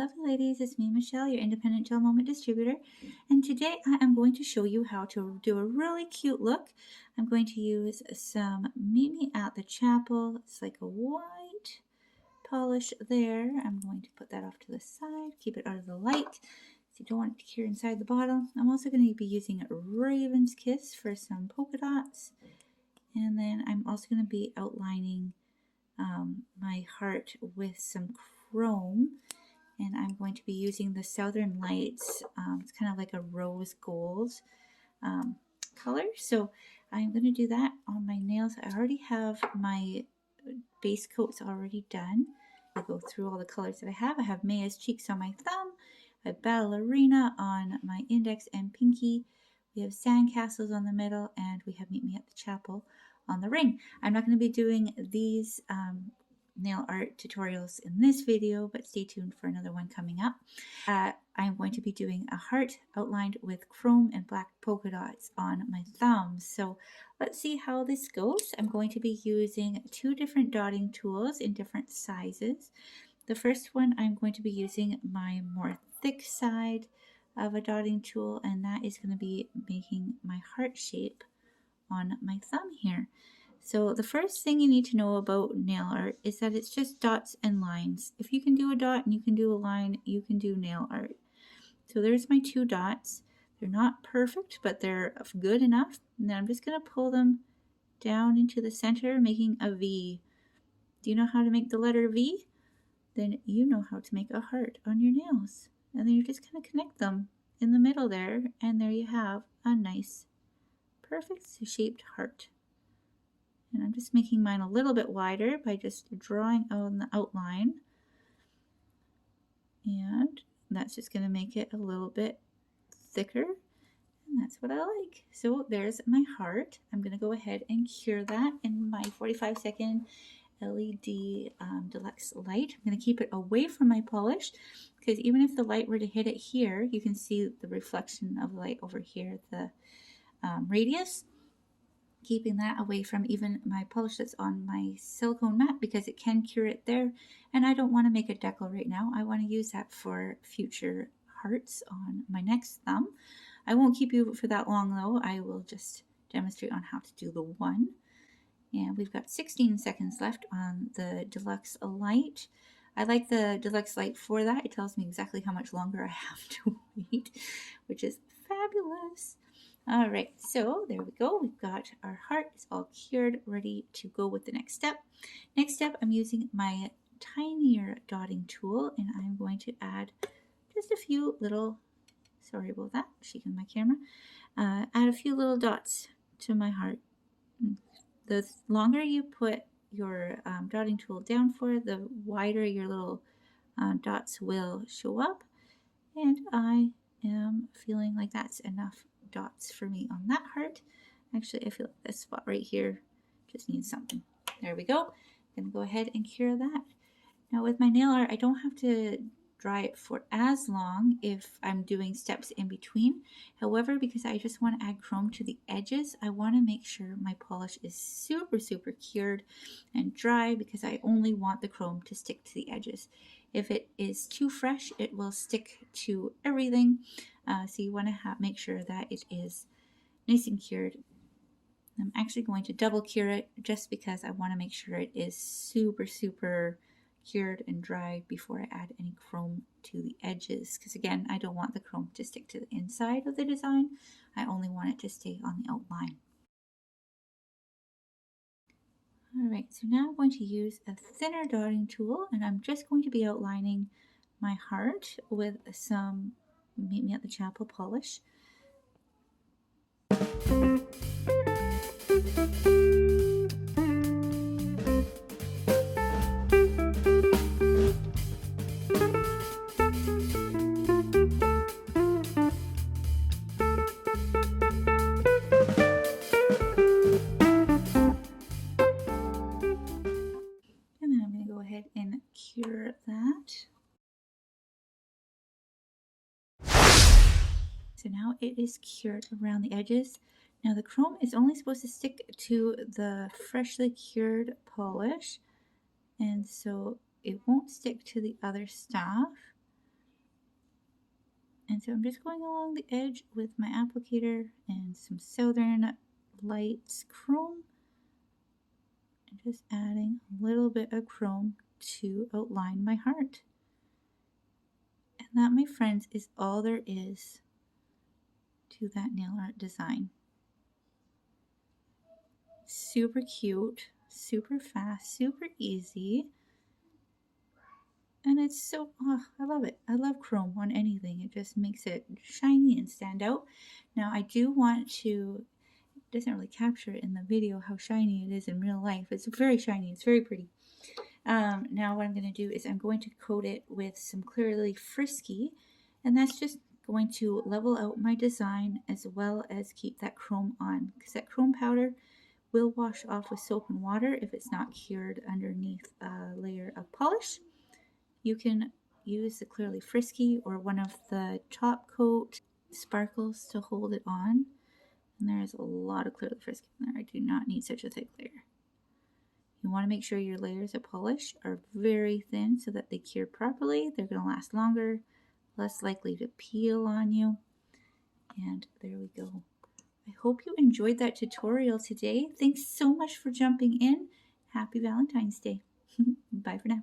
lovely ladies, it's me Michelle, your independent gel moment distributor, and today I am going to show you how to do a really cute look. I'm going to use some Meet Me at the Chapel. It's like a white polish there. I'm going to put that off to the side, keep it out of the light so you don't want it to cure inside the bottle. I'm also going to be using Raven's Kiss for some polka dots, and then I'm also going to be outlining my heart with some chrome. And I'm going to be using the Southern Lights. It's kind of like a rose gold color. So I'm going to do that on my nails. I already have my base coats already done. I go through all the colors that I have. I have Maya's Cheeks on my thumb. I have Ballerina on my index and pinky. We have Sandcastles on the middle, and we have Meet Me at the Chapel on the ring. I'm not going to be doing these nail art tutorials in this video, but stay tuned for another one coming up. I'm going to be doing a heart outlined with chrome and black polka dots on my thumb. So let's see how this goes. I'm going to be using two different dotting tools in different sizes. The first one, I'm going to be using my more thick side of a dotting tool, and that is going to be making my heart shape on my thumb here. So the first thing you need to know about nail art is that it's just dots and lines. If you can do a dot and you can do a line, you can do nail art. So there's my two dots. They're not perfect, but they're good enough. And then I'm just going to pull them down into the center, making a V. Do you know how to make the letter V? Then you know how to make a heart on your nails. And then you just kind of connect them in the middle there, and there you have a nice, perfect shaped heart. And I'm just making mine a little bit wider by just drawing on the outline. And that's just going to make it a little bit thicker. And that's what I like. So there's my heart. I'm going to go ahead and cure that in my 45-second LED deluxe light. I'm going to keep it away from my polish because even if the light were to hit it here, you can see the reflection of the light over here, the radius. Keeping that away from even my polish that's on my silicone mat because it can cure it there, and I don't want to make a decal right now. I want to use that for future hearts on my next thumb. I won't keep you for that long though. I will just demonstrate on how to do the one. And we've got 16 seconds left on the deluxe light. I like the deluxe light for that. It tells me exactly how much longer I have to wait, which is fabulous. All right, so there we go. We've got our heart. It's all cured, ready to go with the next step. Next step, I'm using my tinier dotting tool, and I'm going to add just a few little, sorry about that, shaking my camera, add a few little dots to my heart. The longer you put your dotting tool down for, the wider your little dots will show up, and I am feeling like that's enough dots for me on that heart. Actually, I feel like this spot right here just needs something. There we go. I'm gonna go ahead and cure that. Now with my nail art, I don't have to dry it for as long if I'm doing steps in between. However, because I just want to add chrome to the edges, I want to make sure my polish is super cured and dry because I only want the chrome to stick to the edges. If it is too fresh, it will stick to everything. So you want to make sure that it is nice and cured. I'm actually going to double cure it just because I want to make sure it is super cured and dry before I add any chrome to the edges. Because again, I don't want the chrome to stick to the inside of the design. I only want it to stay on the outline. Alright, so now I'm going to use a thinner dotting tool, and I'm just going to be outlining my heart with some Meet Me at the Chapel polish. And cure that. So now it is cured around the edges. Now the chrome is only supposed to stick to the freshly cured polish, and so it won't stick to the other stuff. And so I'm just going along the edge with my applicator and some Southern Lights chrome, and just adding a little bit of chrome to outline my heart. And that, my friends, is all there is to that nail art design. Super cute, super fast, super easy. And it's so, oh, I love it. I love chrome on anything. It just makes it shiny and stand out. Now I do want to, it doesn't really capture in the video how shiny it is in real life. It's very shiny. It's very pretty. Now what I'm going to do is I'm going to coat it with some Clearly Frisky, and that's just going to level out my design as well as keep that chrome on, because that chrome powder will wash off with soap and water if it's not cured underneath a layer of polish. You can use the Clearly Frisky or one of the top coat sparkles to hold it on. And there's a lot of Clearly Frisky in there. I do not need such a thick layer. You want to make sure your layers of polish are very thin so that they cure properly. They're going to last longer, less likely to peel on you. And there we go. I hope you enjoyed that tutorial today. Thanks so much for jumping in. Happy Valentine's Day. Bye for now.